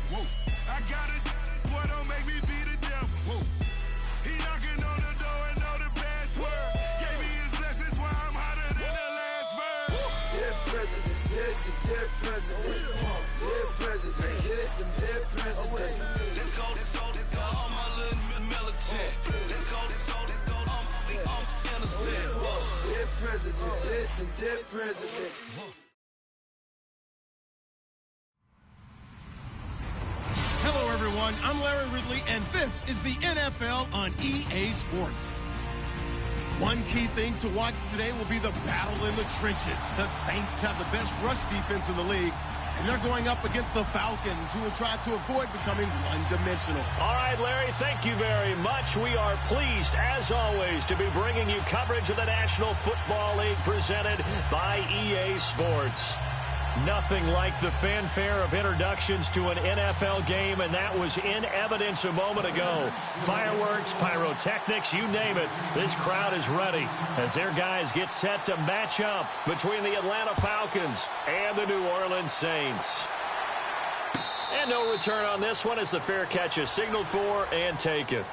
Whoa. I got it, boy, don't make me be the devil. Whoa. He knocking on the door and know the password. Gave me his blessings while I'm hotter than the last verse. Dead presidents, dead the dead presidents. Dead presidents, dead them dead presidents. Let's go, all my little military. Let's go, I'm innocent. Dead presidents, dead them dead presidents. Hello, everyone. I'm Larry Ridley, and this is the NFL on EA Sports. One key thing to watch today will be the battle in the trenches. The Saints have the best rush defense in the league, and they're going up against the Falcons, who will try to avoid becoming one-dimensional. All right, Larry, thank you very much. We are pleased, as always, to be bringing you coverage of the National Football League presented by EA Sports. Nothing like the fanfare of introductions to an NFL game, and that was in evidence a moment ago. Fireworks, pyrotechnics, you name it. This crowd is ready as their guys get set to match up between the Atlanta Falcons and the New Orleans Saints. And no return on this one as the fair catch is signaled for and taken.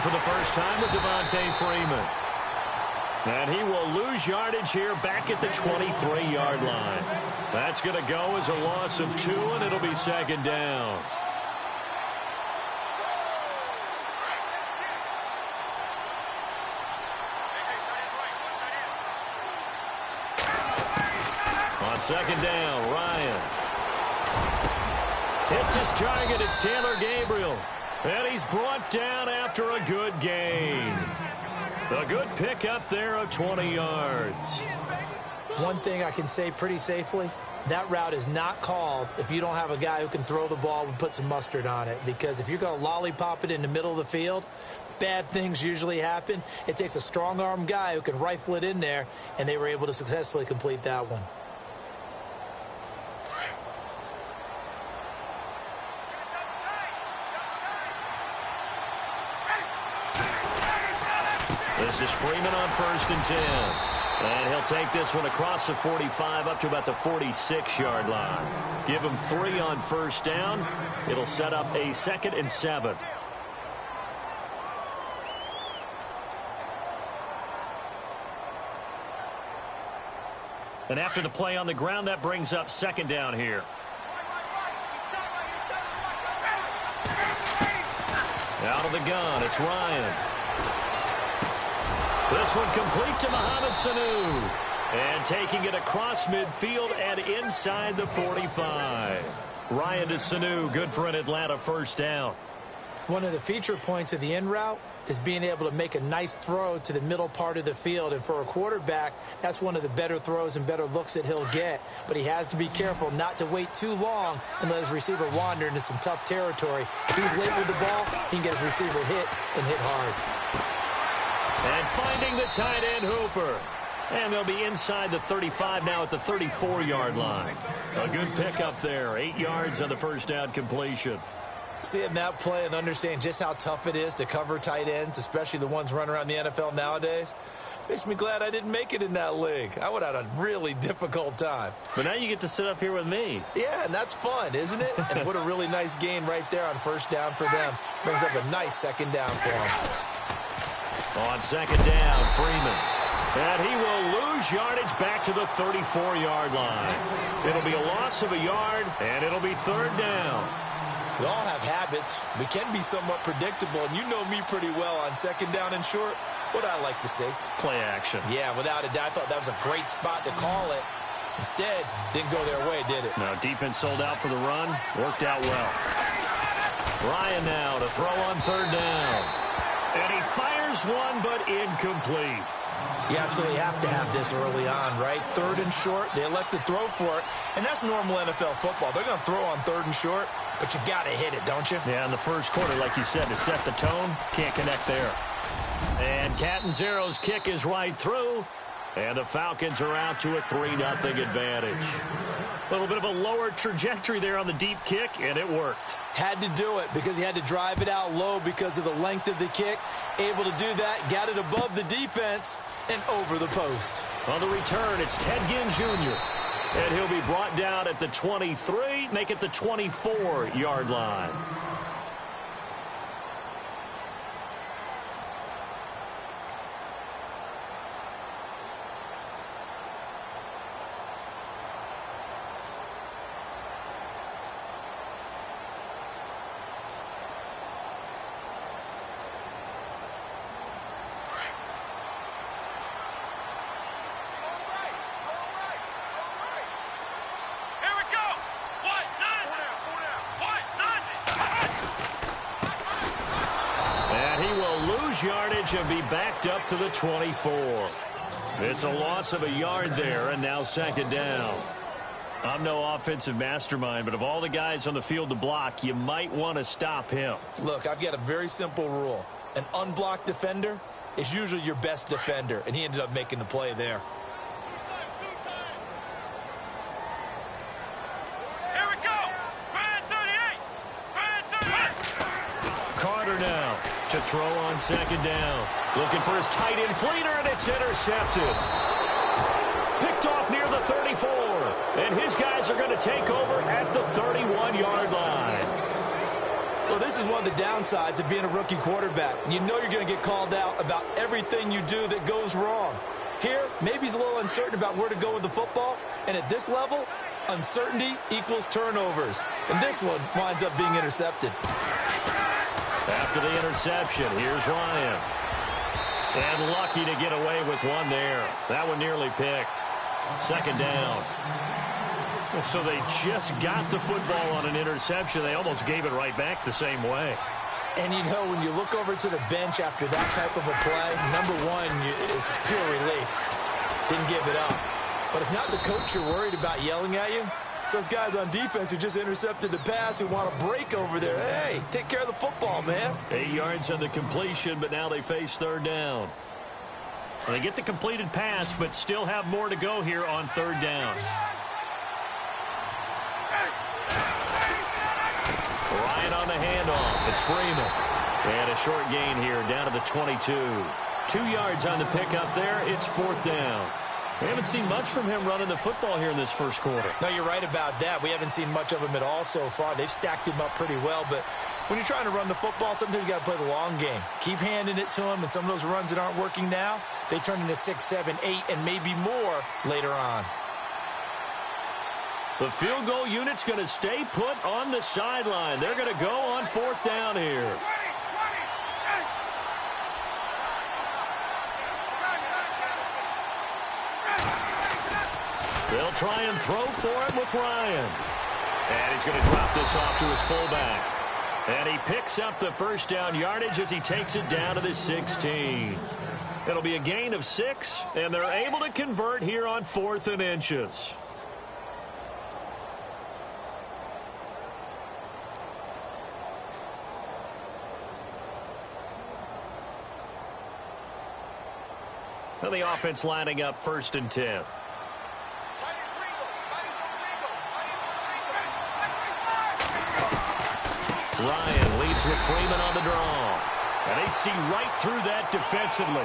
For the first time with Devontae Freeman. And he will lose yardage here back at the 23-yard line. That's going to go as a loss of 2, and it'll be second down. On second down, Ryan hits his target. It's Taylor Gabriel. And he's brought down after a good gain. A good pickup there of 20 yards. One thing I can say pretty safely, that route is not called if you don't have a guy who can throw the ball and put some mustard on it. Because if you're going to lollipop it in the middle of the field, bad things usually happen. It takes a strong-arm guy who can rifle it in there, and they were able to successfully complete that one. This is Freeman on 1st and 10. And he'll take this one across the 45 up to about the 46-yard line. Give him 3 on first down. It'll set up a 2nd and 7. And after the play on the ground, that brings up 2nd down here. Out of the gun, it's Ryan. This one complete to Mohamed Sanu. And taking it across midfield and inside the 45. Ryan to Sanu, good for an Atlanta first down. One of the feature points of the in route is being able to make a nice throw to the middle part of the field. And for a quarterback, that's one of the better throws and better looks that he'll get. But he has to be careful not to wait too long and let his receiver wander into some tough territory. If he's late with the ball, he can get his receiver hit and hit hard. And finding the tight end, Hooper. And they'll be inside the 35 now at the 34-yard line. A good pickup there. 8 yards on the first down completion. Seeing that play and understanding just how tough it is to cover tight ends, especially the ones running around the NFL nowadays, makes me glad I didn't make it in that league. I would have had a really difficult time. But now you get to sit up here with me. Yeah, and that's fun, isn't it? And what a really nice gain right there on first down for them. Brings up a nice second down for them. On second down, Freeman. And he will lose yardage back to the 34-yard line. It'll be a loss of a yard, and it'll be 3rd down. We all have habits. We can be somewhat predictable, and you know me pretty well on second down and short. What I like to see. Play action. Yeah, without a doubt. I thought that was a great spot to call it. Instead, didn't go their way, did it? No, defense sold out for the run. Worked out well. Ryan now to throw on 3rd down. And he fires one, but incomplete. You absolutely have to have this early on, right? 3rd and short, they elect to throw for it, and that's normal NFL football. They're going to throw on 3rd and short, but you've got to hit it, don't you? Yeah, in the first quarter, like you said, to set the tone, can't connect there. And Catanzaro's kick is right through. And the Falcons are out to a 3-0 advantage. A little bit of a lower trajectory there on the deep kick, and it worked. Had to do it because he had to drive it out low because of the length of the kick. Able to do that, got it above the defense and over the post. On the return, it's Ted Ginn Jr. And he'll be brought down at the 23, make it the 24-yard line. Yardage and be backed up to the 24. It's a loss of a yard there, and now second down. I'm no offensive mastermind, but of all the guys on the field to block, you might want to stop him. Look, I've got a very simple rule. An unblocked defender is usually your best defender, and he ended up making the play there. Here we go. Brand 38. Brand 38. Carter now to throw on second down. Looking for his tight end Fleeter, and it's intercepted. Picked off near the 34. And his guys are going to take over at the 31-yard line. Well, this is one of the downsides of being a rookie quarterback. You know you're going to get called out about everything you do that goes wrong. Here, maybe he's a little uncertain about where to go with the football. And at this level, uncertainty equals turnovers. And this one winds up being intercepted. After the interception, here's Ryan. And lucky to get away with one there. That one nearly picked. Second down. So they just got the football on an interception. They almost gave it right back the same way. And, you know, when you look over to the bench after that type of a play, number one is pure relief. Didn't give it up. But it's not the coach you're worried about yelling at you. It's those guys on defense who just intercepted the pass who want to break over there. Hey, take care of the football, man. 8 yards on the completion, but now they face third down. They get the completed pass, but still have more to go here on third down. Ryan on the handoff. It's Freeman. And a short gain here down to the 22. 2 yards on the pickup there. It's fourth down. We haven't seen much from him running the football here in this first quarter. No, you're right about that. We haven't seen much of him at all so far. They've stacked him up pretty well, but when you're trying to run the football, sometimes you got to play the long game. Keep handing it to him, and some of those runs that aren't working now, they turn into 6, 7, 8, and maybe more later on. The field goal unit's going to stay put on the sideline. They're going to go on fourth down here. They'll try and throw for it with Ryan. And he's going to drop this off to his fullback. And he picks up the first down yardage as he takes it down to the 16. It'll be a gain of 6, and they're able to convert here on 4th and inches. So the offense lining up 1st and 10. Ryan leads with Freeman on the draw. And they see right through that defensively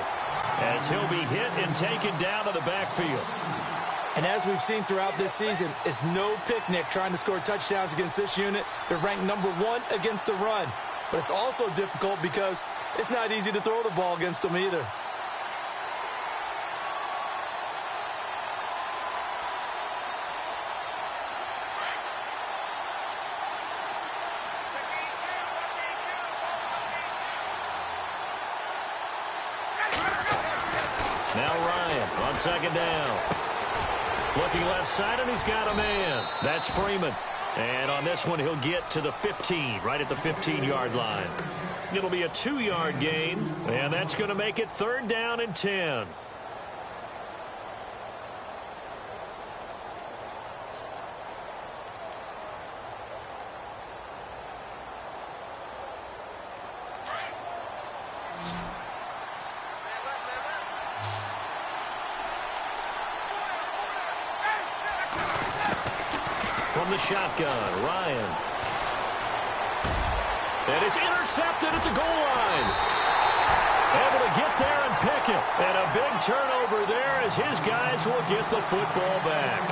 as he'll be hit and taken down to the backfield. And as we've seen throughout this season, it's no picnic trying to score touchdowns against this unit. They're ranked number 1 against the run. But it's also difficult because it's not easy to throw the ball against them either. Now Ryan on second down. Looking left side, and he's got a man. That's Freeman. And on this one, he'll get to the 15, right at the 15-yard line. It'll be a 2-yard gain, and that's going to make it 3rd down and 10. the shotgun. Ryan. And it's intercepted at the goal line. Able to get there and pick it. And a big turnover there as his guys will get the football back.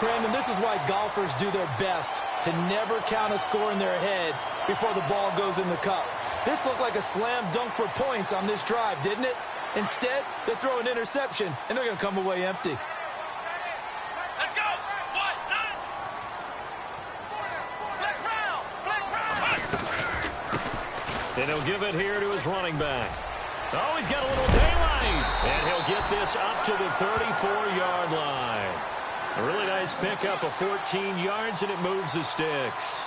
Brandon, this is why golfers do their best to never count a score in their head before the ball goes in the cup. This looked like a slam dunk for points on this drive, didn't it? Instead, they throw an interception, and they're going to come away empty. Let's go! What? Nine! And he'll give it here to his running back. Oh, he's got a little daylight. And he'll get this up to the 34-yard line. A really nice pickup of 14 yards, and it moves the sticks.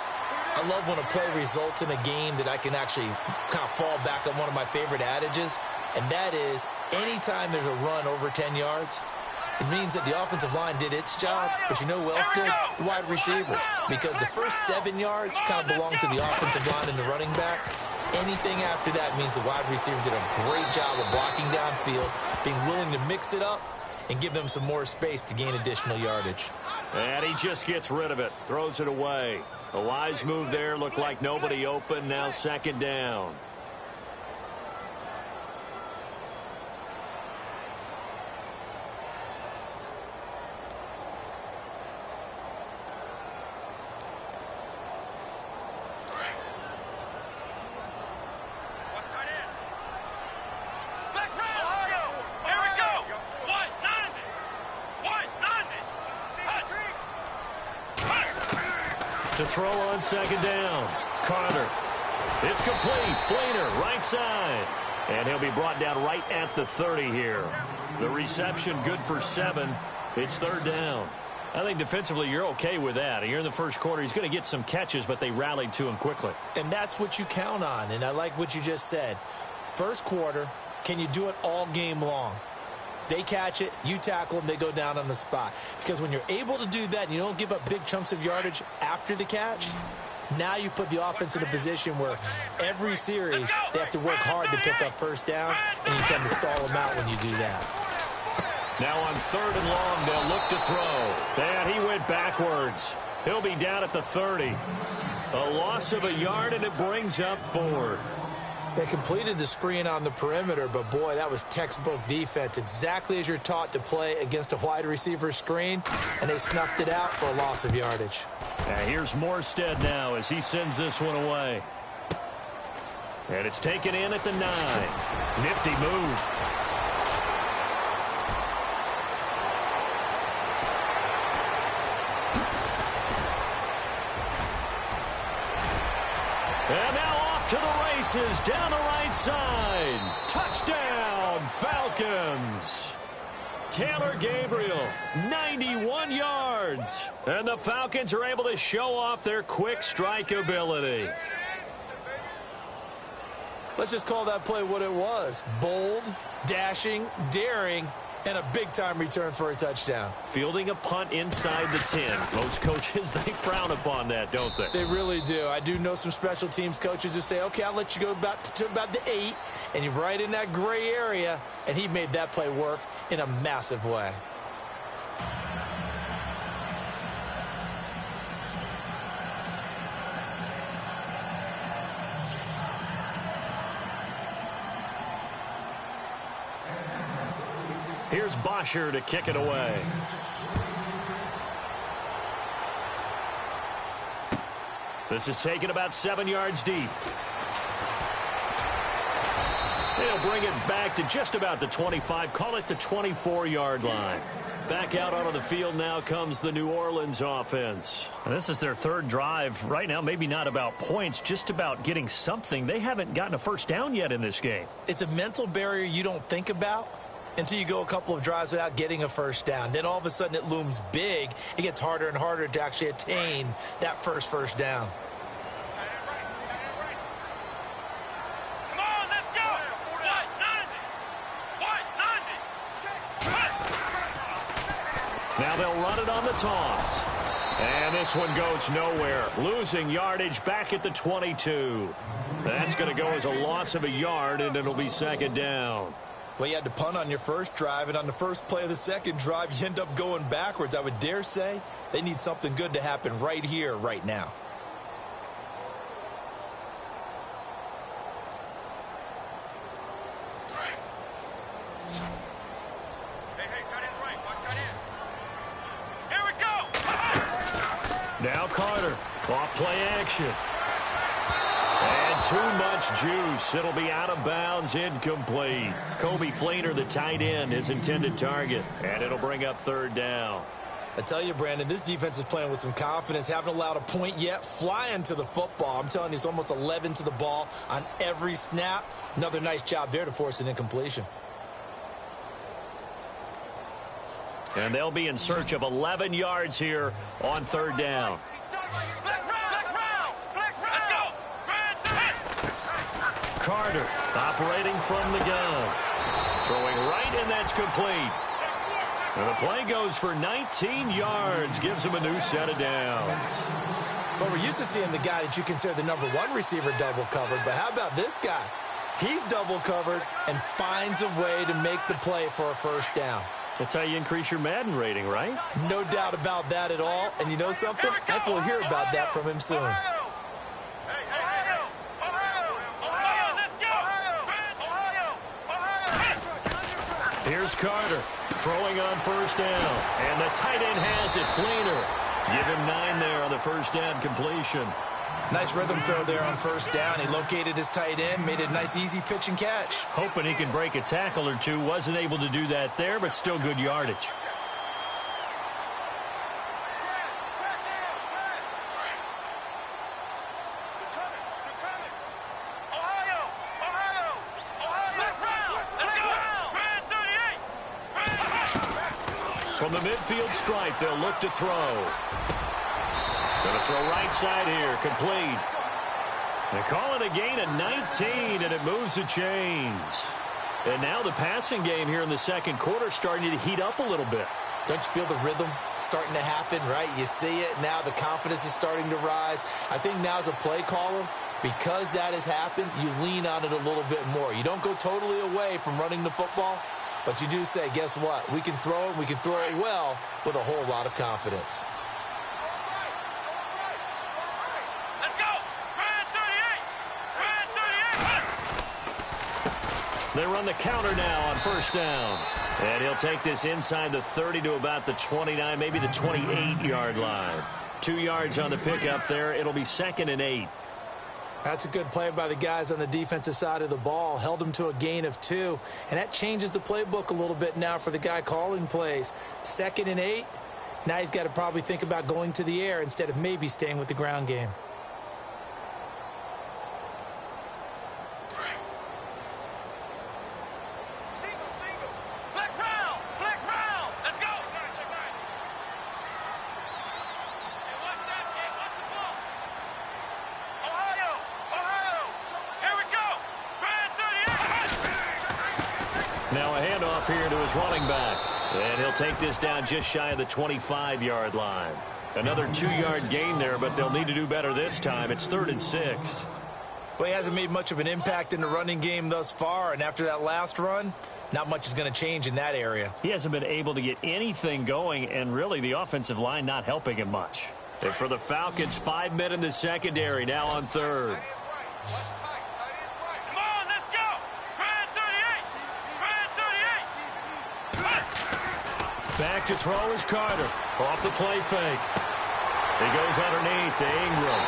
I love when a play results in a game that I can actually kind of fall back on one of my favorite adages, and that is anytime there's a run over 10 yards, it means that the offensive line did its job, but you know who else did? The wide receivers. Because the first 7 yards kind of belong to the offensive line and the running back. Anything after that means the wide receivers did a great job of blocking downfield, being willing to mix it up, and give them some more space to gain additional yardage. And he just gets rid of it, throws it away. A wise move there, looked like nobody open, now second down. To throw on second down. Carter. It's complete. Fleener, right side. And he'll be brought down right at the 30 here. The reception good for 7. It's third down. I think defensively you're okay with that. Here in the first quarter, he's going to get some catches, but they rallied to him quickly. And that's what you count on, and I like what you just said. First quarter, can you do it all game long? They catch it, you tackle them, they go down on the spot. Because when you're able to do that and you don't give up big chunks of yardage after the catch, now you put the offense in a position where every series they have to work hard to pick up first downs, and you tend to stall them out when you do that. Now on third and long, they'll look to throw. And he went backwards. He'll be down at the 30. A loss of a yard, and it brings up fourth. They completed the screen on the perimeter, but boy, that was textbook defense. Exactly as you're taught to play against a wide receiver screen, and they snuffed it out for a loss of yardage. And here's Morstead now as he sends this one away. And it's taken in at the 9. Nifty move. And now off to the races down the right side. Touchdown, Falcons. Taylor Gabriel, 91 yards. And the Falcons are able to show off their quick strike ability. Let's just call that play what it was. Bold, dashing, daring, and a big-time return for a touchdown. Fielding a punt inside the 10. Most coaches, they frown upon that, don't they? They really do. I do know some special teams coaches who say, okay, I'll let you go to about the 8, and you're right in that gray area, and he made that play work in a massive way. Here's Bosher to kick it away. This is taken about 7 yards deep. They'll bring it back to just about the 25. Call it the 24-yard line. Back out onto the field now comes the New Orleans offense. And this is their third drive. Right now, maybe not about points, just about getting something. They haven't gotten a first down yet in this game. It's a mental barrier you don't think about until you go a couple of drives without getting a first down. Then all of a sudden it looms big. It gets harder and harder to actually attain that first down. Come on, let's go! What? 90! Now they'll run it on the toss. And this one goes nowhere. Losing yardage back at the 22. That's going to go as a loss of a yard, and it'll be second down. Well, you had to punt on your first drive, and on the first play of the second drive, you end up going backwards. I would dare say they need something good to happen right here, right now. Now Carter, off play action. And too much juice. It'll be out of bounds, incomplete. Kobe Fleener, the tight end, his intended target. And it'll bring up third down. I tell you, Brandon, this defense is playing with some confidence. Haven't allowed a point yet. Flying to the football. I'm telling you, it's almost 11 to the ball on every snap. Another nice job there to force an incompletion. And they'll be in search of 11 yards here on third down. Carter operating from the gun. Throwing right, and that's complete. And the play goes for 19 yards. Gives him a new set of downs. Well, we're used to seeing the guy that you consider the #1 receiver double covered. But how about this guy? He's double covered and finds a way to make the play for a first down. That's how you increase your Madden rating, right? No doubt about that at all. And you know something? I think we'll hear about that from him soon. Here's Carter throwing on first down. And the tight end has it, Fleener. Give him 9 there on the first down completion. Nice rhythm throw there on first down. He located his tight end, made it a nice easy pitch and catch. Hoping he can break a tackle or two. Wasn't able to do that there, but still good yardage. From the midfield stripe, they'll look to throw. Going to throw right side here, complete. They call it a gain of 19, and it moves the chains. And now the passing game here in the second quarter starting to heat up a little bit. Don't you feel the rhythm starting to happen, right? You see it now. The confidence is starting to rise. I think now as a play caller, because that has happened, you lean on it a little bit more. You don't go totally away from running the football, but you do say, guess what? We can throw it. We can throw it well with a whole lot of confidence. They run the counter now on first down. And he'll take this inside the 30 to about the 29, maybe the 28-yard line. 2 yards on the pickup there. It'll be 2nd and 8. That's a good play by the guys on the defensive side of the ball. Held them to a gain of 2. And that changes the playbook a little bit now for the guy calling plays. 2nd and 8. Now he's got to probably think about going to the air instead of maybe staying with the ground game. Now a handoff here to his running back. And he'll take this down just shy of the 25-yard line. Another 2-yard gain there, but they'll need to do better this time. It's 3rd and 6. Well, he hasn't made much of an impact in the running game thus far, and after that last run, not much is going to change in that area. He hasn't been able to get anything going, and really the offensive line not helping him much. And for the Falcons, 5 men in the secondary, now on 3rd. Back to throw is Carter. Off the play fake. He goes underneath to Ingram.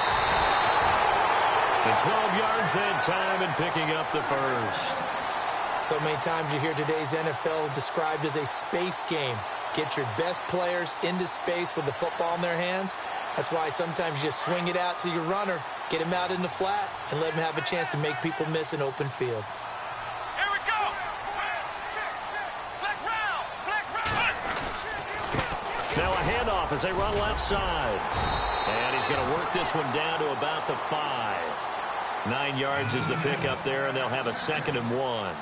And 12 yards that time and picking up the first. So many times you hear today's NFL described as a space game. Get your best players into space with the football in their hands. That's why sometimes you swing it out to your runner, get him out in the flat, and let him have a chance to make people miss an open field. Now a handoff as they run left side. And he's going to work this one down to about the 5. 9 yards is the pickup there, and they'll have a 2nd and 1.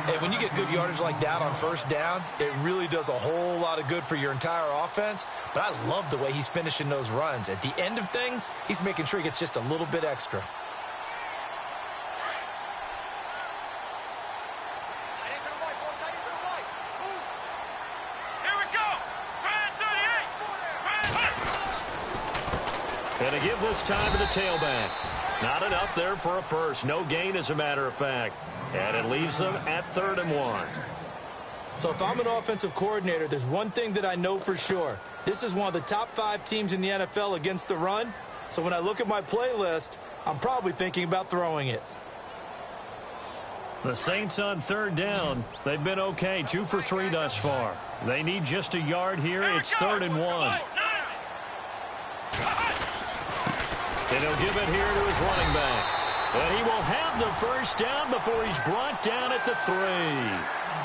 Hey, when you get good yardage like that on first down, it really does a whole lot of good for your entire offense. But I love the way he's finishing those runs. At the end of things, he's making sure he gets just a little bit extra. Going to give this time to the tailback. Not enough there for a first. No gain, as a matter of fact. And it leaves them at 3rd and 1. So if I'm an offensive coordinator, there's one thing that I know for sure. This is one of the top 5 teams in the NFL against the run. So when I look at my playlist, I'm probably thinking about throwing it. The Saints on 3rd down. They've been okay, 2 for 3 thus far. They need just a yard here. It's 3rd and 1. And he'll give it here to his running back. And he will have the first down before he's brought down at the 3.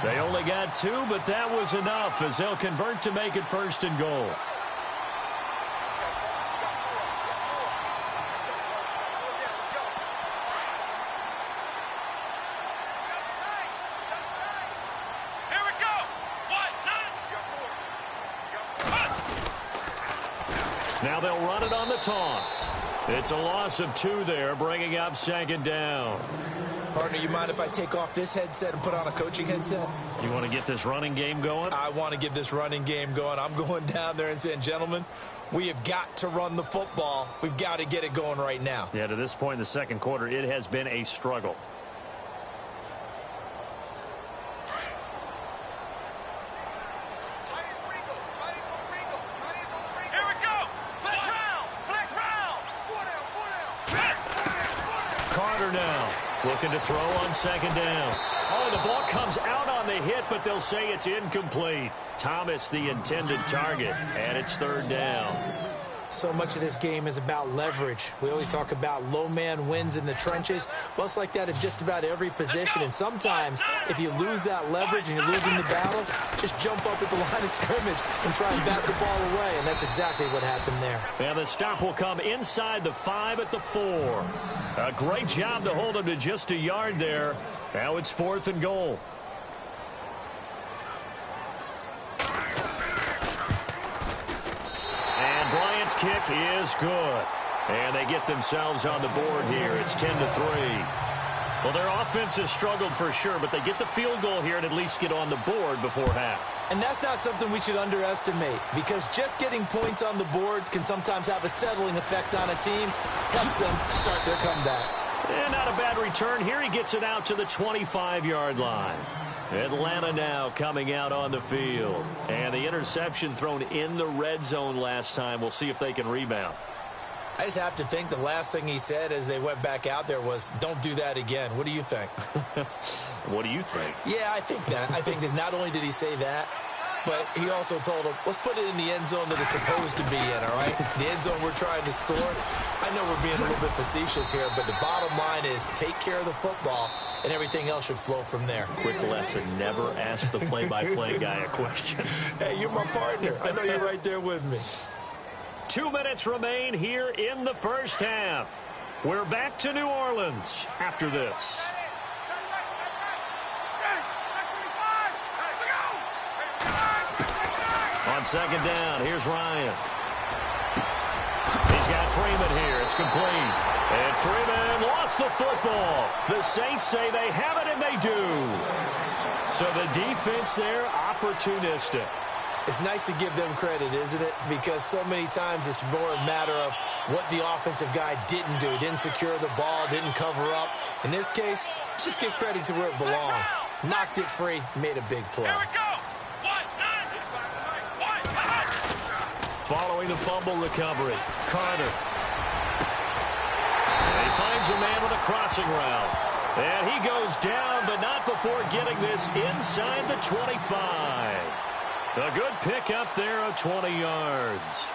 They only got 2, but that was enough as they'll convert to make it 1st and goal. Now they'll run it on the toss. It's a loss of 2 there, bringing up 2nd down. Partner, you mind if I take off this headset and put on a coaching headset? You want to get this running game going? I want to get this running game going. I'm going down there and saying, gentlemen, we have got to run the football. We've got to get it going right now. Yeah, to this point in the 2nd quarter, it has been a struggle. Looking to throw on 2nd down. Oh, the ball comes out on the hit, but they'll say it's incomplete. Thomas, the intended target, and it's 3rd down. So much of this game is about leverage. We always talk about low man wins in the trenches. Well, it's like that in just about every position. And sometimes, if you lose that leverage and you're losing the battle, just jump up at the line of scrimmage and try and bat the ball away. And that's exactly what happened there. And the stop will come inside the 5 at the 4. A great job to hold him to just a yard there. Now it's 4th and goal. And Bryant's kick is good. And they get themselves on the board here. It's 10-3. Well, their offense has struggled for sure, but they get the field goal here and at least get on the board before half. And that's not something we should underestimate, because just getting points on the board can sometimes have a settling effect on a team. Helps them start their comeback. And not a bad return here. He gets it out to the 25-yard line. Atlanta now coming out on the field. And the interception thrown in the red zone last time. We'll see if they can rebound. I just have to think the last thing he said as they went back out there was, don't do that again. What do you think? What do you think? Yeah, I think that. I think that not only did he say that, but he also told him, let's put it in the end zone that it's supposed to be in, all right? The end zone we're trying to score. I know we're being a little bit facetious here, but the bottom line is take care of the football, and everything else should flow from there. Quick lesson, never ask the play-by-play guy a question. Hey, you're my partner. I know you're right there with me. 2 minutes remain here in the first half. We're back to New Orleans after this. On 2nd down, here's Ryan. He's got Freeman here. It's complete. And Freeman lost the football. The Saints say they have it, and they do. So the defense there, opportunistic. It's nice to give them credit, isn't it? Because so many times it's more a matter of what the offensive guy didn't do. Didn't secure the ball, didn't cover up. In this case, let's just give credit to where it belongs. Knocked it free, made a big play. Here we go. Following the fumble recovery, Carter. And he finds a man with a crossing route. And he goes down, but not before getting this inside the 25. A good pickup there of 20 yards.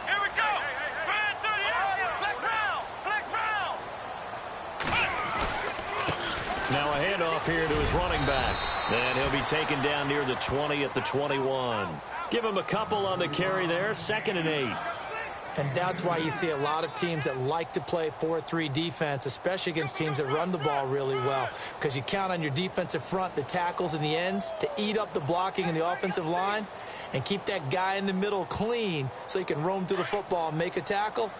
Here we go. Fans through the area. Flex round. Flex round. Now a handoff here to his running back. And he'll be taken down near the 20 at the 21. Give him a couple on the carry there. 2nd and 8. And that's why you see a lot of teams that like to play 4-3 defense, especially against teams that run the ball really well, because you count on your defensive front, the tackles and the ends, to eat up the blocking in the offensive line and keep that guy in the middle clean so he can roam through the football and make a tackle.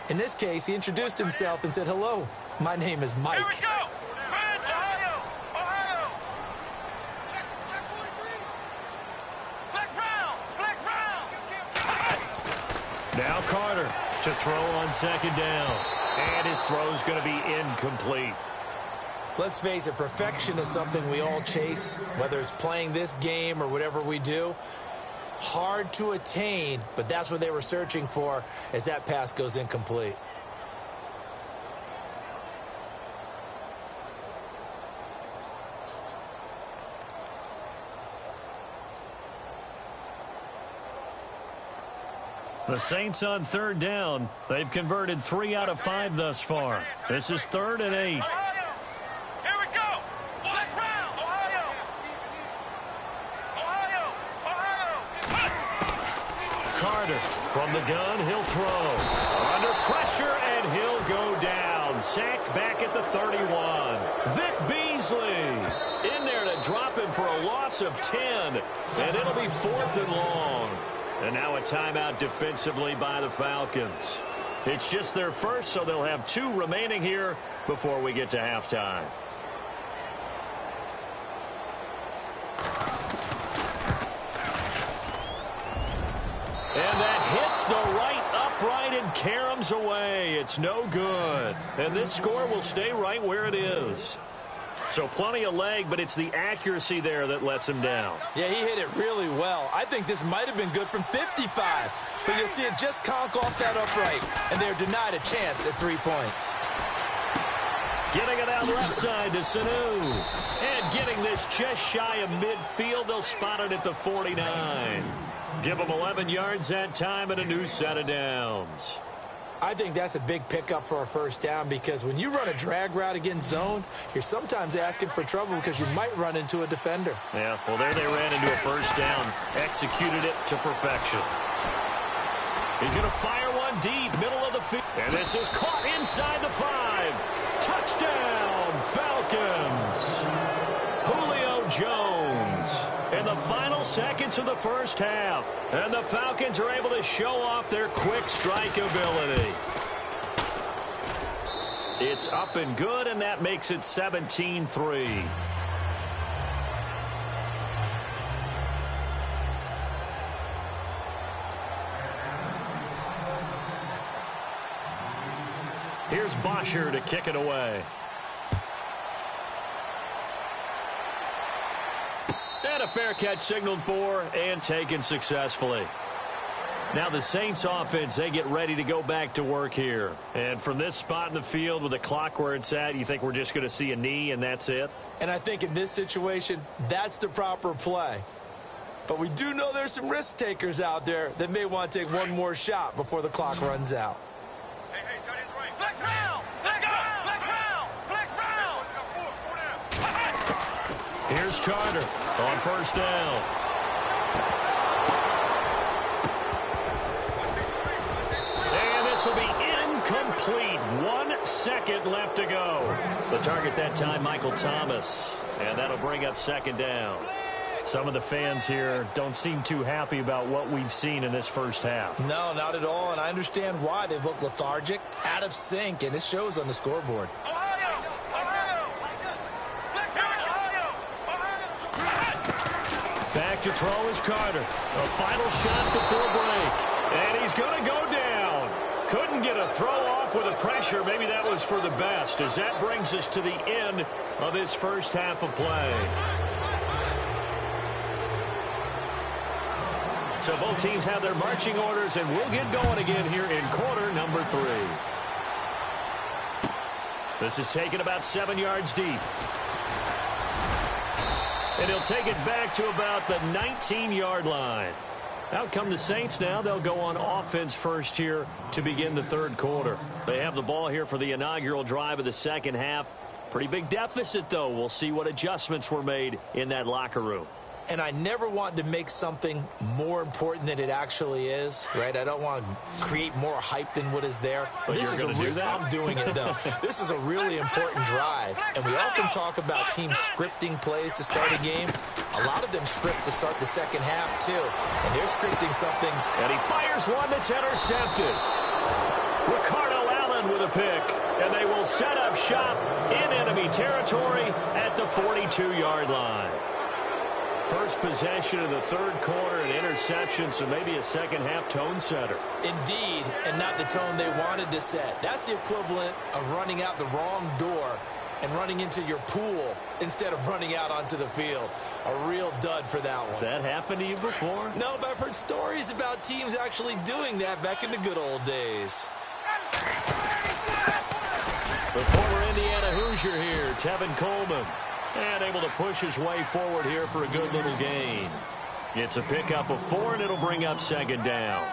In this case, he introduced himself and said, "Hello, my name is Mike." Here we go. Ohio. Ohio. Check 43. Flex round. Now Carter to throw on second down. And his throw's going to be incomplete. Let's face it, perfection is something we all chase, whether it's playing this game or whatever we do. Hard to attain, but that's what they were searching for as that pass goes incomplete. The Saints on third down. They've converted 3 out of 5 thus far. This is 3rd and 8. Ohio. Here we go. Flex round. Ohio. Ohio. Carter from the gun. He'll throw. Under pressure, and he'll go down. Sacked back at the 31. Vic Beasley in there to drop him for a loss of 10. And it'll be 4th and long. And now a timeout defensively by the Falcons. It's just their first, so they'll have 2 remaining here before we get to halftime. And that hits the right upright and caroms away. It's no good. And this score will stay right where it is. So plenty of leg, but it's the accuracy there that lets him down. Yeah, he hit it really well. I think this might have been good from 55. But you'll see it just conk off that upright, and they're denied a chance at 3 points. Getting it out left side to Sanu. And getting this just shy of midfield. They'll spot it at the 49. Give them 11 yards that time and a new set of downs. I think that's a big pickup for a first down because when you run a drag route against zone, you're sometimes asking for trouble because you might run into a defender. Yeah, well, there they ran into a first down. Executed it to perfection. He's going to fire one deep, middle of the field. And this is caught inside the 5. Touchdown, Falcons. Julio Jones. In the final seconds of the first half. And the Falcons are able to show off their quick strike ability. It's up and good, and that makes it 17-3. Here's Bosher to kick it away. And a fair catch signaled for and taken successfully. Now the Saints offense, they get ready to go back to work here. And from this spot in the field with the clock where it's at, you think we're just going to see a knee and that's it? And I think in this situation, that's the proper play. But we do know there's some risk takers out there that may want to take one more shot before the clock runs out. Hey, that is right. Flex round. Flex round. Flex round. Flex round. Here's Carter on first down. And this will be incomplete. 1 second left to go. The target that time, Michael Thomas. And that'll bring up second down. Some of the fans here don't seem too happy about what we've seen in this first half. No, not at all, and I understand why. They've looked lethargic, out of sync, and it shows on the scoreboard. Back to throw is Carter. A final shot before break. And he's going to go down. Couldn't get a throw off with the pressure. Maybe that was for the best, as that brings us to the end of this first half of play. So both teams have their marching orders, and we'll get going again here in quarter number 3. This is taken about 7 yards deep. And he'll take it back to about the 19-yard line. Out come the Saints now. They'll go on offense first here to begin the third quarter. They have the ball here for the inaugural drive of the second half. Pretty big deficit, though. We'll see what adjustments were made in that locker room. And I never want to make something more important than it actually is, right? I don't want to create more hype than what is there. But this you're going to do that? I'm doing it, though. This is a really important drive. And we often talk about teams scripting plays to start a game. A lot of them script to start the second half, too. And they're scripting something. And he fires one that's intercepted. Ricardo pick, and they will set up shop in enemy territory at the 42-yard line. First possession of the third quarter, an interception, so maybe a second-half tone setter. Indeed, and not the tone they wanted to set. That's the equivalent of running out the wrong door and running into your pool instead of running out onto the field. A real dud for that one. Has that happened to you before? No, but I've heard stories about teams actually doing that back in the good old days. The former Indiana Hoosier here, Tevin Coleman, and able to push his way forward here for a good little gain. It's a pickup of 4, and it'll bring up second down.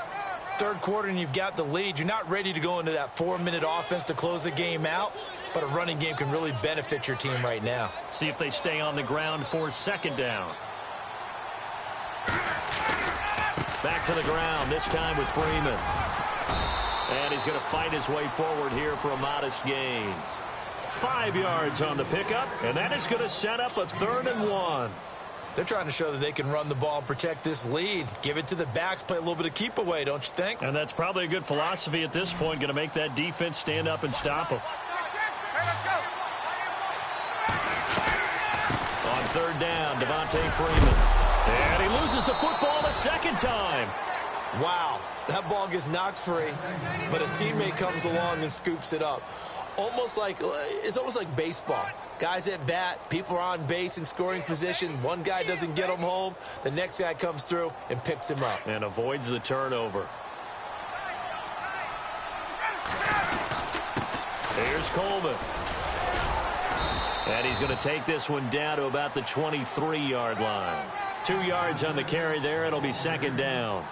Third quarter, and you've got the lead. You're not ready to go into that 4-minute offense to close the game out, but a running game can really benefit your team right now. See if they stay on the ground for second down. Back to the ground, this time with Freeman. And he's going to fight his way forward here for a modest gain. 5 yards on the pickup, and that is going to set up a 3rd and 1. They're trying to show that they can run the ball and protect this lead. Give it to the backs, play a little bit of keep away, don't you think? And that's probably a good philosophy at this point, going to make that defense stand up and stop them. On 3rd down, Devontae Freeman. And he loses the football a second time. Wow, that ball gets knocked free, but a teammate comes along and scoops it up. It's almost like baseball. Guys at bat, people are on base in scoring position. One guy doesn't get him home. The next guy comes through and picks him up. And avoids the turnover. Here's Coleman. And he's going to take this one down to about the 23-yard line. 2 yards on the carry there. It'll be second down.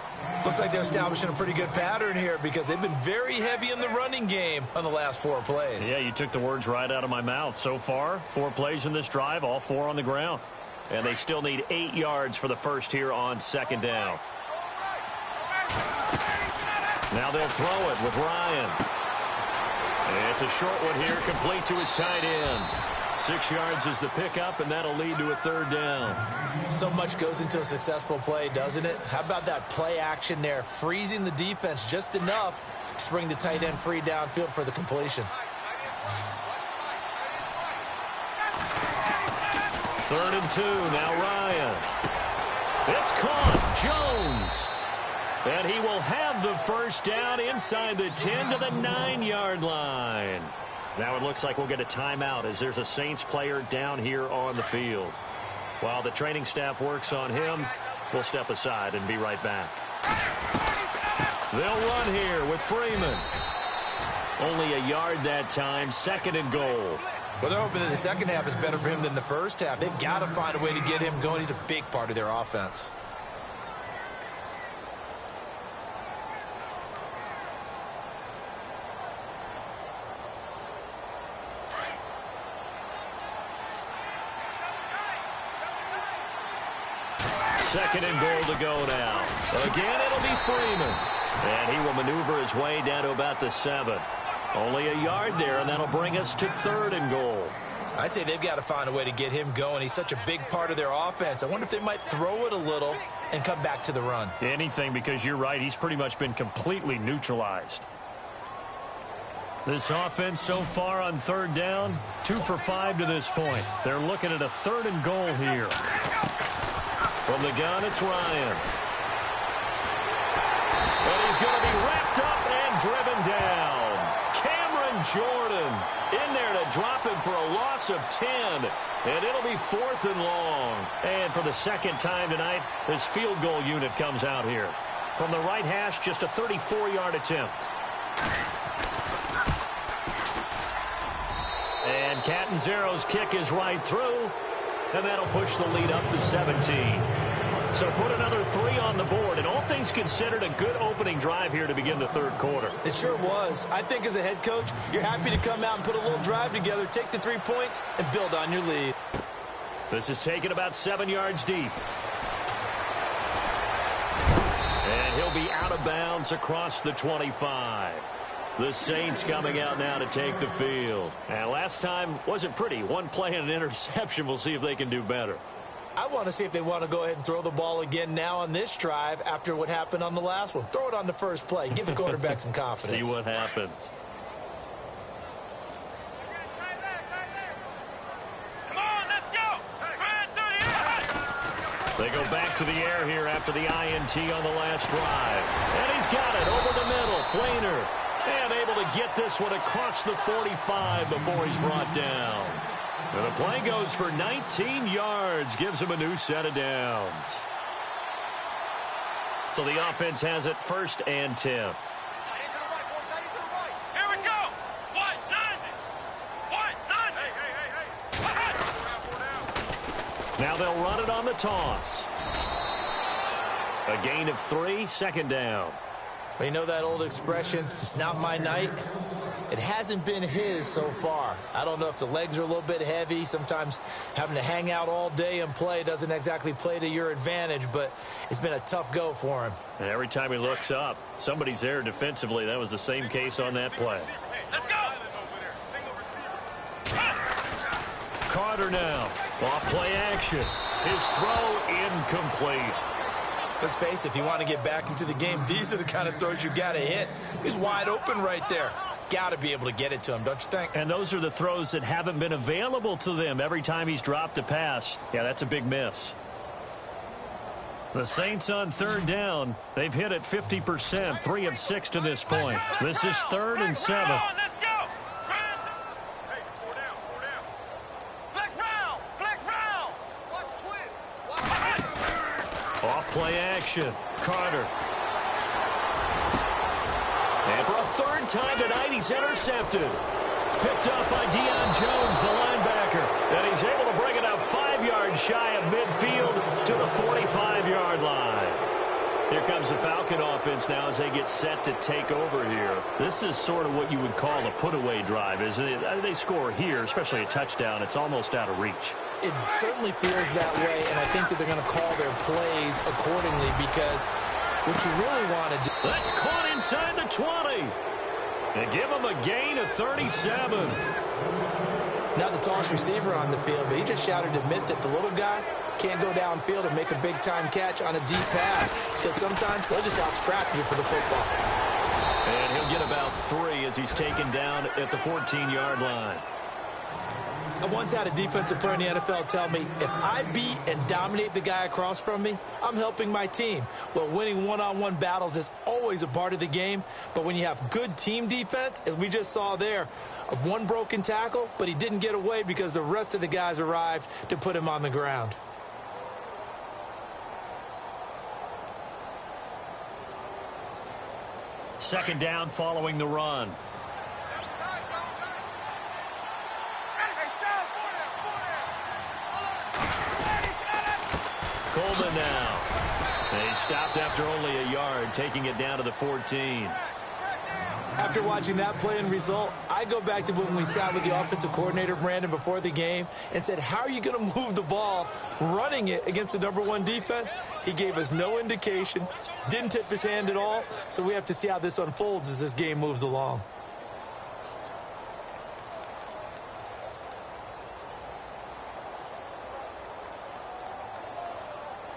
Looks like they're establishing a pretty good pattern here because they've been very heavy in the running game on the last 4 plays. Yeah, you took the words right out of my mouth. So far, 4 plays in this drive, all 4 on the ground. And they still need 8 yards for the first here on second down. Now they'll throw it with Ryan. And it's a short one here, complete to his tight end. 6 yards is the pickup, and that'll lead to a 3rd down. So much goes into a successful play, doesn't it? How about that play action there, freezing the defense just enough to bring the tight end free downfield for the completion. 3rd and 2, now Ryan. It's caught, Jones. And he will have the first down inside the 10 to the 9-yard line. Now it looks like we'll get a timeout as there's a Saints player down here on the field. While the training staff works on him, we'll step aside and be right back. They'll run here with Freeman. Only a yard that time, 2nd and goal. Well, they're hoping that the second half is better for him than the first half. They've got to find a way to get him going. He's a big part of their offense. Second and goal to go now. Again, it'll be Freeman. And he will maneuver his way down to about the 7. Only a yard there, and that'll bring us to 3rd and goal. I'd say they've got to find a way to get him going. He's such a big part of their offense. I wonder if they might throw it a little and come back to the run. Anything, because you're right. He's pretty much been completely neutralized. This offense so far on 3rd down, 2 for 5 to this point. They're looking at a 3rd and goal here. From the gun, it's Ryan. And he's going to be wrapped up and driven down. Cameron Jordan in there to drop him for a loss of 10. And it'll be 4th and long. And for the second time tonight, this field goal unit comes out here. From the right hash, just a 34-yard attempt. And Catanzaro's kick is right through. And that'll push the lead up to 17. So put another 3 on the board. And all things considered, a good opening drive here to begin the 3rd quarter. It sure was. I think as a head coach, you're happy to come out and put a little drive together, take the 3 points, and build on your lead. This is taken about 7 yards deep. And he'll be out of bounds across the 25. The Saints coming out now to take the field. And last time wasn't pretty. 1 play and an interception. We'll see if they can do better. I want to see if they want to go ahead and throw the ball again now on this drive after what happened on the last one. Throw it on the first play. Give the quarterback some confidence. See what happens. They go back to the air here after the INT on the last drive. And he's got it over the middle. Flainer. And able to get this one across the 45 before he's brought down. And the play goes for 19 yards. Gives him a new set of downs. So the offense has it 1st and 10. Here we go. What? None. What? None. Hey. Now they'll run it on the toss. A gain of 3, 2nd down. Well, you know that old expression, it's not my night? It hasn't been his so far. I don't know if the legs are a little bit heavy. Sometimes having to hang out all day and play doesn't exactly play to your advantage, but it's been a tough go for him. And every time he looks up, somebody's there defensively. That was the same case on that play. Let's go. Carter now. Off play action. His throw incomplete. Let's face it, if you want to get back into the game, these are the kind of throws you got to hit. He's wide open right there. Got to be able to get it to him, don't you think? And those are the throws that haven't been available to them every time he's dropped a pass. Yeah, that's a big miss. The Saints on 3rd down. They've hit it 50%, 3 of 6 to this point. This is 3rd and 7. Let's go. Hey, 4 down. Flex round. Watch twist. Off play action. Carter. And for a 3rd time tonight, he's intercepted. Picked up by Deion Jones, the linebacker. And he's able to bring it out 5 yards shy of midfield to the 45-yard line. Here comes the Falcon offense now as they get set to take over here. This is sort of what you would call a put-away drive, isn't it? They score here, especially a touchdown. It's almost out of reach. It certainly feels that way, and I think that they're going to call their plays accordingly because what you really want to do... That's caught inside the 20. And give him a gain of 37. Not the tallest receiver on the field, but he just shouted to admit that the little guy can't go downfield and make a big-time catch on a deep pass because sometimes they'll just out-scrap you for the football. And he'll get about 3 as he's taken down at the 14-yard line. I once had a defensive player in the NFL tell me, if I beat and dominate the guy across from me, I'm helping my team. Well, winning one-on-one battles is always a part of the game, but when you have good team defense, as we just saw there, of one broken tackle, but he didn't get away because the rest of the guys arrived to put him on the ground. Second down following the run. Coleman now. They stopped after only a yard, taking it down to the 14. After watching that play and result, I go back to when we sat with the offensive coordinator, Brandon, before the game and said, how are you going to move the ball running it against the #1 defense? He gave us no indication, didn't tip his hand at all, so we have to see how this unfolds as this game moves along.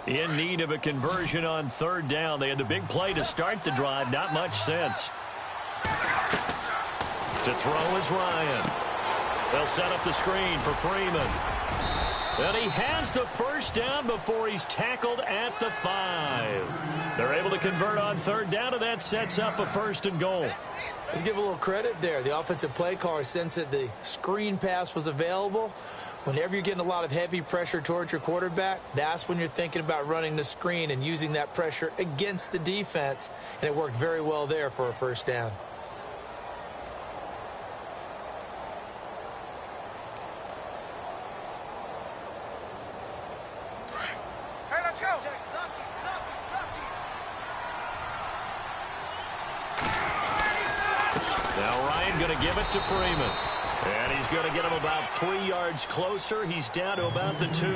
In need of a conversion on 3rd down. They had the big play to start the drive. Not much sense. To throw is Ryan. They'll set up the screen for Freeman. And he has the 1st down before he's tackled at the 5. They're able to convert on 3rd down, and that sets up a 1st and goal. Let's give a little credit there. The offensive play caller sensed that the screen pass was available. Whenever you're getting a lot of heavy pressure towards your quarterback, that's when you're thinking about running the screen and using that pressure against the defense. And it worked very well there for a 1st down. Hey, let's go. Now Ryan going to give it to Freeman. And he's going to get him about 3 yards closer. He's down to about the 2.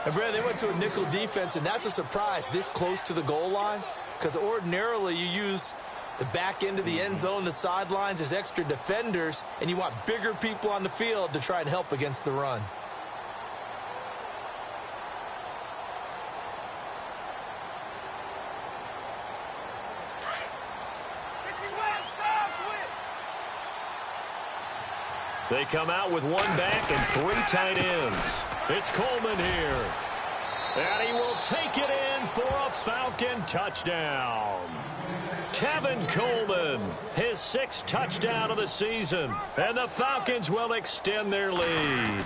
And, Brad, they went to a nickel defense, and that's a surprise this close to the goal line because ordinarily you use the back end of the end zone, the sidelines as extra defenders, and you want bigger people on the field to try and help against the run. They come out with 1 back and 3 tight ends. It's Coleman here. And he will take it in for a Falcon touchdown. Tevin Coleman, his 6th touchdown of the season. And the Falcons will extend their lead.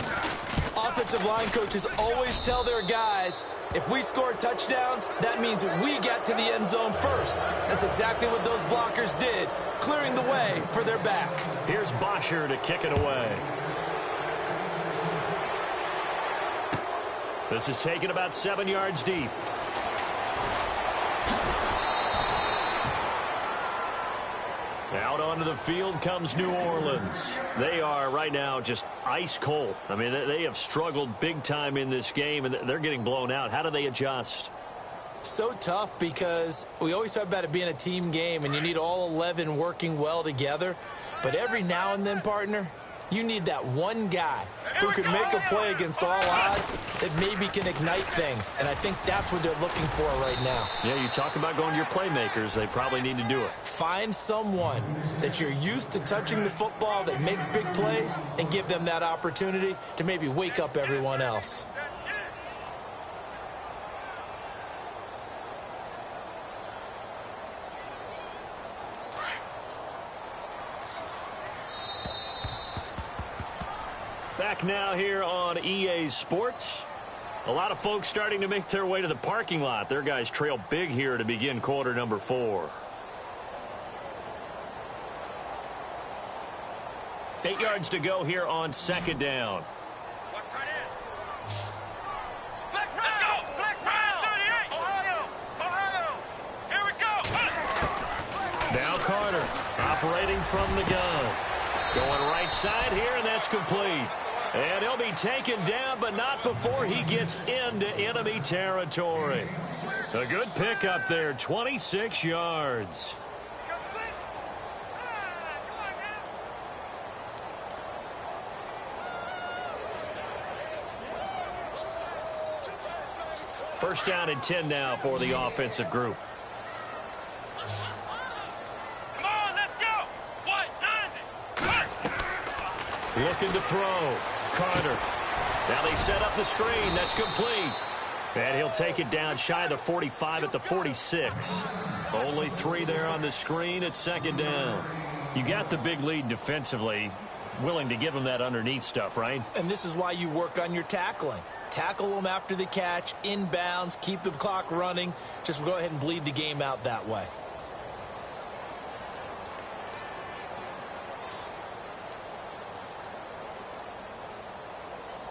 Offensive line coaches always tell their guys, if we score touchdowns, that means we get to the end zone first. That's exactly what those blockers did, clearing the way for their back. Here's Bosher to kick it away. This is taken about 7 yards deep. Out onto the field comes New Orleans. They are right now just ice cold. I mean, they have struggled big time in this game, and they're getting blown out. How do they adjust? So tough because we always talk about it being a team game, and you need all 11 working well together. But every now and then, partner, you need that one guy who can make a play against all odds that maybe can ignite things. And I think that's what they're looking for right now. Yeah, you talk about going to your playmakers. They probably need to do it. Find someone that you're used to touching the football that makes big plays and give them that opportunity to maybe wake up everyone else. Back now here on EA Sports. A lot of folks starting to make their way to the parking lot. Their guys trail big here to begin quarter number 4. 8 yards to go here on 2nd down. Now Carter operating from the gun. Going right side here, and that's complete. And he'll be taken down, but not before he gets into enemy territory. A good pickup there, 26 yards. First down and 10 now for the offensive group. Looking to throw. Carter. Now they set up the screen. That's complete. And he'll take it down shy of the 45 at the 46. Only 3 there on the screen at 2nd down. You got the big lead defensively. Willing to give them that underneath stuff, right? And this is why you work on your tackling. Tackle them after the catch, inbounds, keep the clock running. Just go ahead and bleed the game out that way.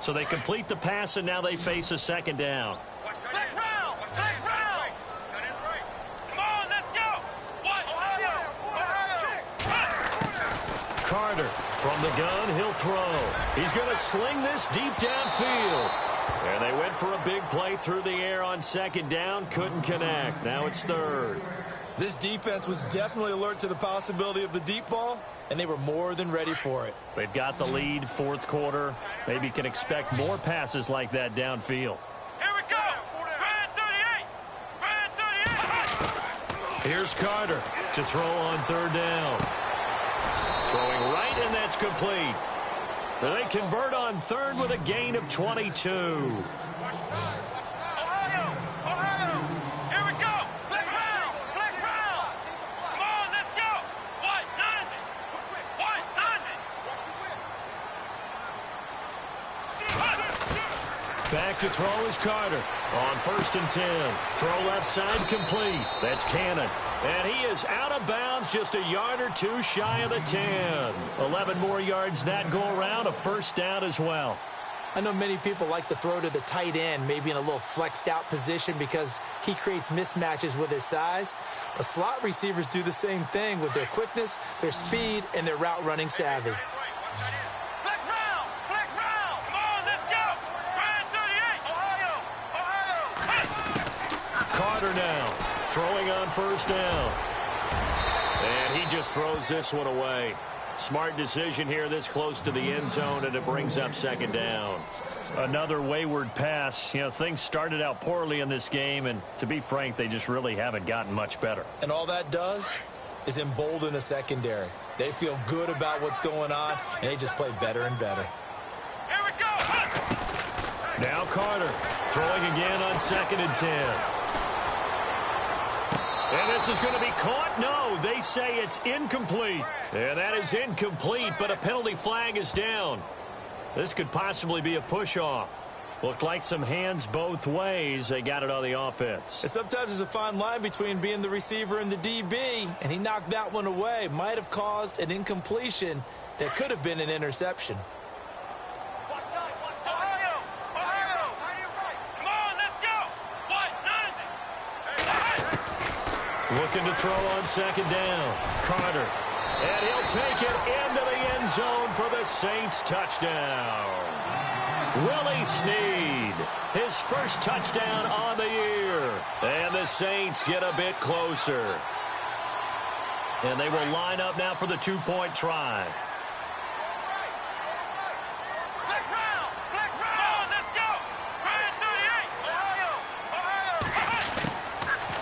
So they complete the pass, and now they face a 2nd down. Carter from the gun, he'll throw. He's going to sling this deep downfield. And they went for a big play through the air on 2nd down, couldn't connect. Now it's 3rd. This defense was definitely alert to the possibility of the deep ball, and they were more than ready for it. They've got the lead, 4th quarter. Maybe can expect more passes like that downfield. Here we go. Brand 38. Brand 38. Here's Carter to throw on 3rd down. Throwing right, and that's complete. And they convert on 3rd with a gain of 22. Back to throw is Carter on 1st and 10. Throw left side complete. That's Cannon. And he is out of bounds just a yard or 2 shy of the 10. 11 more yards that go around, a 1st down as well. I know many people like to throw to the tight end, maybe in a little flexed out position because he creates mismatches with his size. But slot receivers do the same thing with their quickness, their speed, and their route running savvy. Carter now throwing on 1st down. And he just throws this one away. Smart decision here this close to the end zone, and it brings up 2nd down. Another wayward pass. You know, things started out poorly in this game, and to be frank, they just really haven't gotten much better. And all that does is embolden a secondary. They feel good about what's going on, and they just play better and better. Here we go. Now Carter throwing again on 2nd and 10. And this is going to be caught. No, they say it's incomplete. And that is incomplete, but a penalty flag is down. This could possibly be a push-off. Looked like some hands both ways. They got it on the offense. And sometimes there's a fine line between being the receiver and the DB, and he knocked that one away. Might have caused an incompletion that could have been an interception. Looking to throw on 2nd down. Carter. And he'll take it into the end zone for the Saints touchdown. Willie Snead, his first touchdown on the year. And the Saints get a bit closer. And they will line up now for the 2-point try.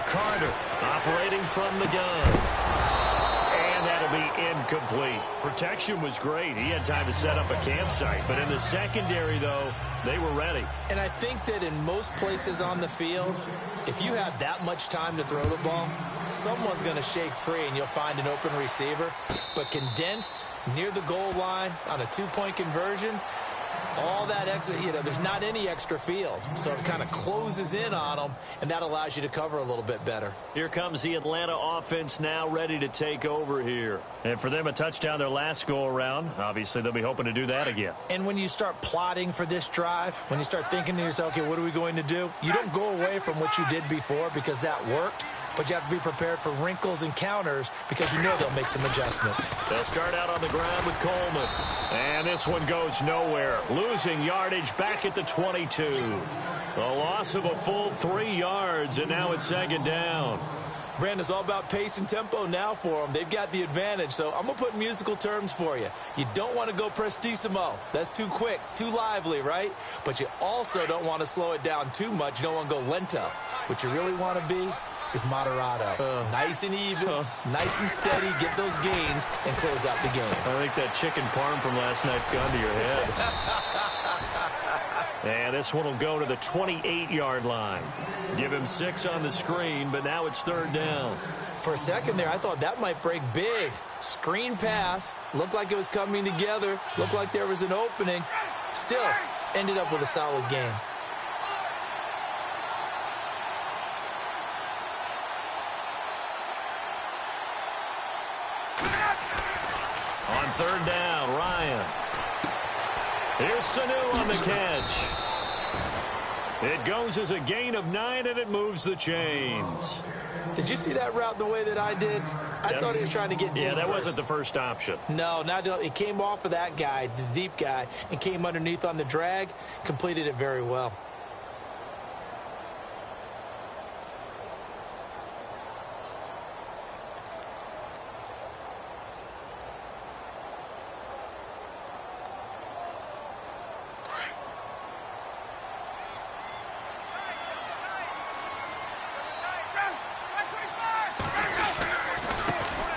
Carter operating from the gun. And that'll be incomplete. Protection was great. He had time to set up a campsite. But in the secondary, though, they were ready. And I think that in most places on the field, if you have that much time to throw the ball, someone's going to shake free and you'll find an open receiver. But condensed near the goal line on a 2-point conversion, all that extra, there's not any extra field. So it kind of closes in on them, and that allows you to cover a little bit better. Here comes the Atlanta offense now ready to take over here. And for them, a touchdown their last go-around. Obviously, they'll be hoping to do that again. And when you start plotting for this drive, when you start thinking to yourself, okay, what are we going to do? You don't go away from what you did before because that worked. But you have to be prepared for wrinkles and counters because you know they'll make some adjustments. They'll start out on the ground with Coleman. And this one goes nowhere. Losing yardage back at the 22. A loss of a full 3 yards, and now it's 2nd down. Brandon, it's all about pace and tempo now for them. They've got the advantage, so I'm going to put musical terms for you. You don't want to go prestissimo. That's too quick, too lively, right? But you also don't want to slow it down too much. You don't want to go lento. What you really want to be is moderato. Nice and even, nice and steady, get those gains, and close out the game. I think that chicken parm from last night's gone to your head. And this one will go to the 28-yard line. Give him 6 on the screen, but now it's 3rd down. For a second there, I thought that might break big. Screen pass, looked like it was coming together, looked like there was an opening. Still, ended up with a solid game. On 3rd down, Ryan. Here's Sanu on the catch. It goes as a gain of 9, and it moves the chains. Did you see that route the way that I did? I thought he was trying to get deep. Yeah, that first. wasn't the first option. No, it came off of that guy, the deep guy, and came underneath on the drag, completed it very well.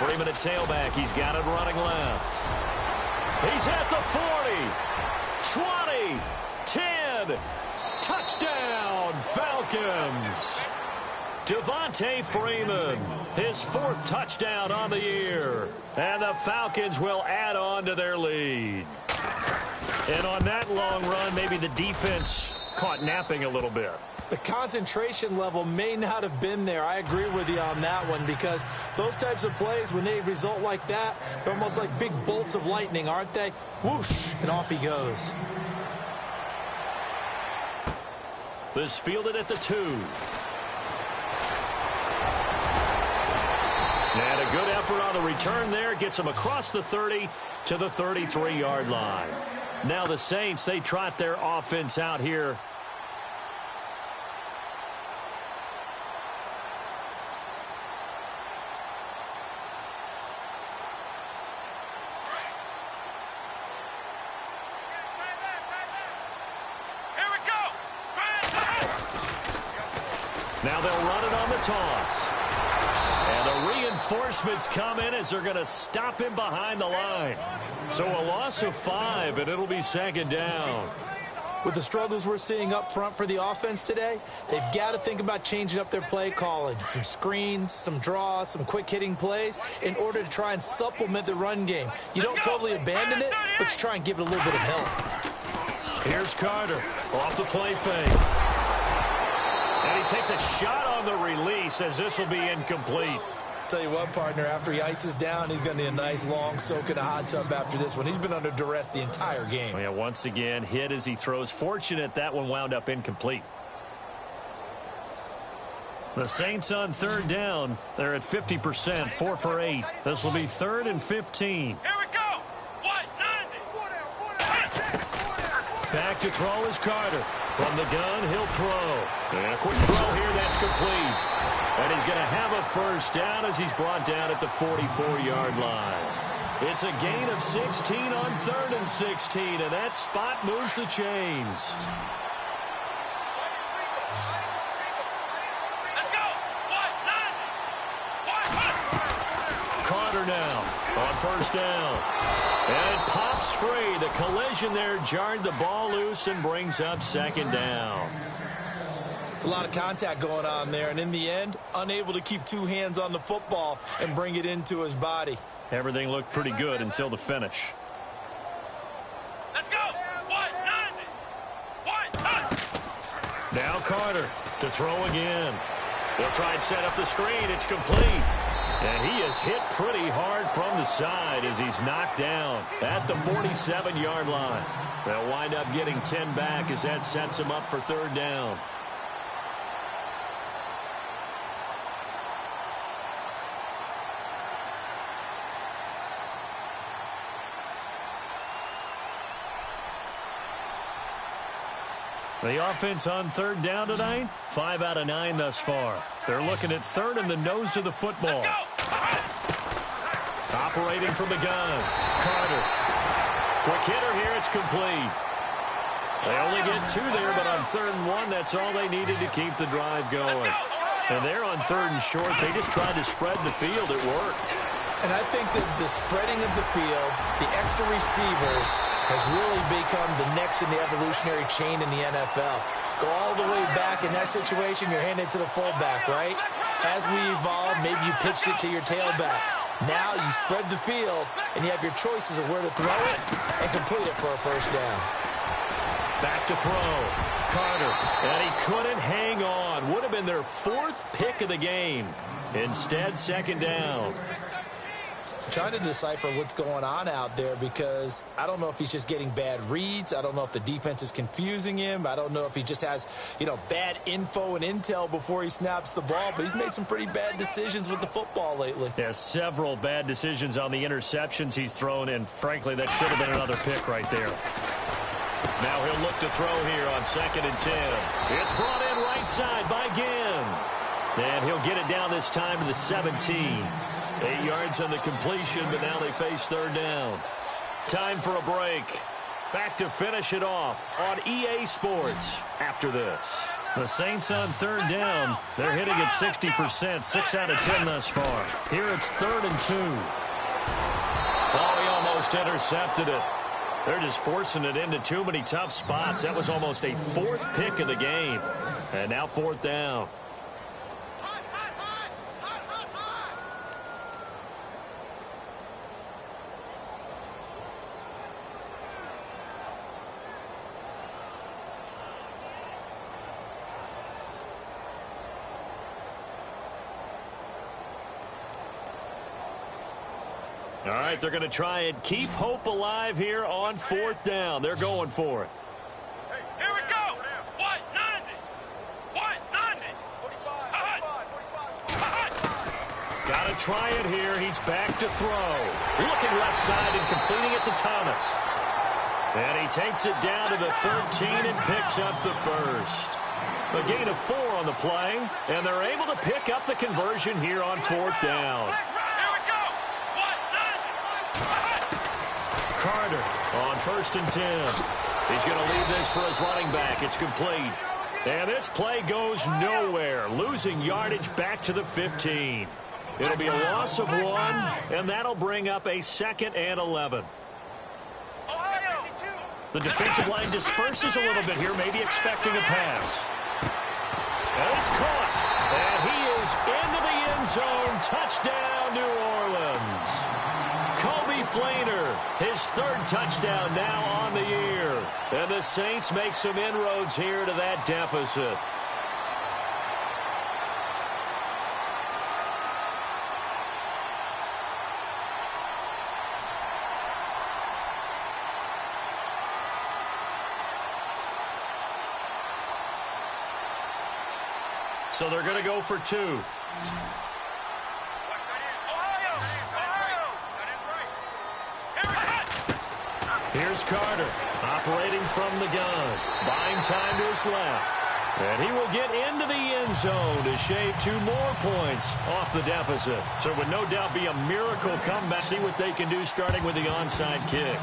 Freeman at tailback. He's got it running left. He's at the 40, 20, 10. Touchdown, Falcons. Devontae Freeman, his 4th touchdown on the year. And the Falcons will add on to their lead. And on that long run, maybe the defense caught napping a little bit. The concentration level may not have been there. I agree with you on that one because those types of plays, when they result like that, they're almost like big bolts of lightning, aren't they? Whoosh, and off he goes. This fielded at the 2. And a good effort on the return there. Gets him across the 30 to the 33-yard line. Now the Saints, they trot their offense out here. Now they'll run it on the toss. And the reinforcements come in as they're going to stop him behind the line. So a loss of 5, and it'll be 2nd down. With the struggles we're seeing up front for the offense today, they've got to think about changing up their play calling. Some screens, some draws, some quick-hitting plays in order to try and supplement the run game. You don't totally abandon it, but you try and give it a little bit of help. Here's Carter off the play fake. And he takes a shot on the release as this will be incomplete. Tell you what, partner, after he ices down, he's going to need a nice long soak in a hot tub after this one. He's been under duress the entire game. Yeah, once again, hit as he throws. Fortunate that one wound up incomplete. The Saints on third down. They're at 50%, 4 for 8. This will be 3rd and 15. Here we go. Back to throw is Carter. From the gun, he'll throw. And a quick throw here, that's complete. And he's going to have a first down as he's brought down at the 44-yard line. It's a gain of 16 on 3rd and 16, and that spot moves the chains. Let's go. Carter now on first down. And it pops free. The collision there jarred the ball loose and brings up 2nd down. It's a lot of contact going on there, and in the end, unable to keep 2 hands on the football and bring it into his body. Everything looked pretty good until the finish. Let's go. Now Carter to throw again. They'll try and set up the screen. It's complete. And he is hit pretty hard from the side as he's knocked down at the 47-yard line. They'll wind up getting 10 back as that sets him up for 3rd down. The offense on 3rd down tonight, 5 out of 9 thus far. They're looking at 3rd in the nose of the football. Operating from the gun, Carter. Quick hitter here, it's complete. They only get 2 there, but on 3rd and 1, that's all they needed to keep the drive going. And they're on 3rd and short. They just tried to spread the field. It worked. And I think that the spreading of the field, the extra receivers, has really become the next in the evolutionary chain in the NFL. Go all the way back in that situation, you're handed to the fullback, right? As we evolve, maybe you pitched it to your tailback. Now you spread the field, and you have your choices of where to throw it and complete it for a first down. Back to throw. Carter. And he couldn't hang on. Would have been their 4th pick of the game. Instead, 2nd down. Trying to decipher what's going on out there because I don't know if he's just getting bad reads. I don't know if the defense is confusing him. I don't know if he just has, bad info and intel before he snaps the ball. But he's made some pretty bad decisions with the football lately. Yeah, several bad decisions on the interceptions he's thrown, and frankly, that should have been another pick right there. Now he'll look to throw here on 2nd and 10. It's brought in right side by Ginn. And he'll get it down this time to the 17. 8 yards on the completion, but now they face 3rd down. Time for a break. Back to finish it off on EA Sports after this. The Saints on 3rd down. They're hitting at 60%, 6 out of 10 thus far. Here it's 3rd and 2. Oh, he almost intercepted it. They're just forcing it into too many tough spots. That was almost a 4th pick of the game. And now 4th down. All right, they're going to try and keep hope alive here on 4th down. They're going for it. Here we go. 190. 190. Got to try it here. He's back to throw. Looking left side and completing it to Thomas. And he takes it down to the 13 and picks up the first. A gain of 4 on the play, and they're able to pick up the conversion here on 4th down. Carter on 1st and 10. He's going to leave this for his running back. It's complete. And this play goes nowhere. Losing yardage back to the 15. It'll be a loss of 1, and that'll bring up a 2nd and 11. The defensive line disperses a little bit here, maybe expecting a pass. And it's caught. And he is into the end zone. Touchdown, New Orleans. Kobe Flainer, his third touchdown now on the year. And the Saints make some inroads here to that deficit. So they're going to go for 2. Here's Carter, operating from the gun, buying time to his left. And he will get into the end zone to shave 2 more points off the deficit. So it would no doubt be a miracle comeback. See what they can do starting with the onside kick.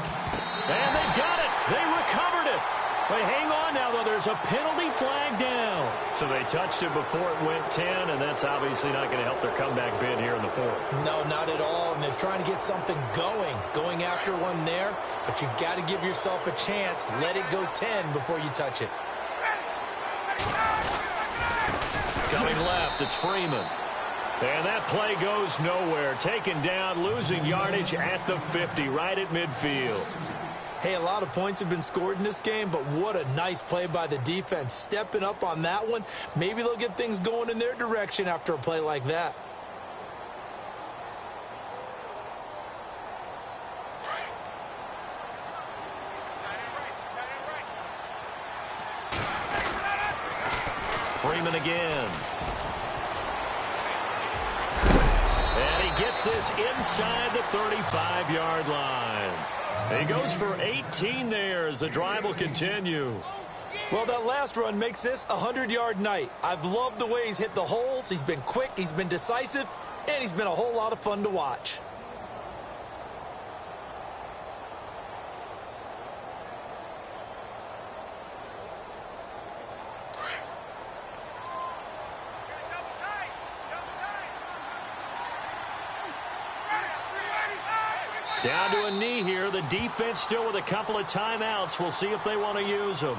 And they got it. They recovered it. But hang on now, though. There's a penalty flag down. So they touched it before it went 10, and that's obviously not going to help their comeback bid here in the 4th. No, not at all. And they're trying to get something going after one there. But you've got to give yourself a chance. Let it go 10 before you touch it. Coming left, it's Freeman. And that play goes nowhere. Taken down, losing yardage at the 50, right at midfield. Hey, a lot of points have been scored in this game, but what a nice play by the defense. Stepping up on that one. Maybe they'll get things going in their direction after a play like that. Freeman again. And he gets this inside the 35-yard line. He goes for 18 there as the drive will continue. Well, that last run makes this a 100-yard night. I've loved the way he's hit the holes. He's been quick, he's been decisive, and he's been a whole lot of fun to watch. Down to a knee here. The defense still with a couple of timeouts. We'll see if they want to use them.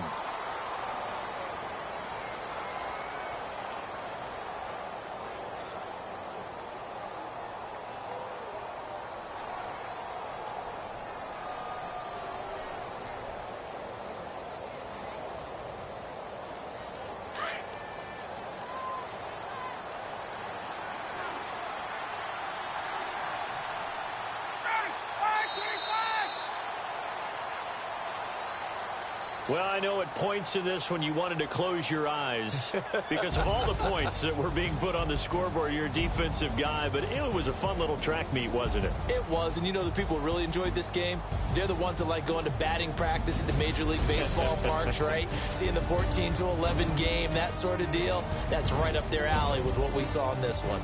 Well, I know at points in this when you wanted to close your eyes because of all the points that were being put on the scoreboard. You're a defensive guy, but it was a fun little track meet, wasn't it? It was, and you know the people who really enjoyed this game? They're the ones that like going to batting practice at the Major League Baseball parks, right? Seeing the 14-11 game, that sort of deal. That's right up their alley with what we saw in this one.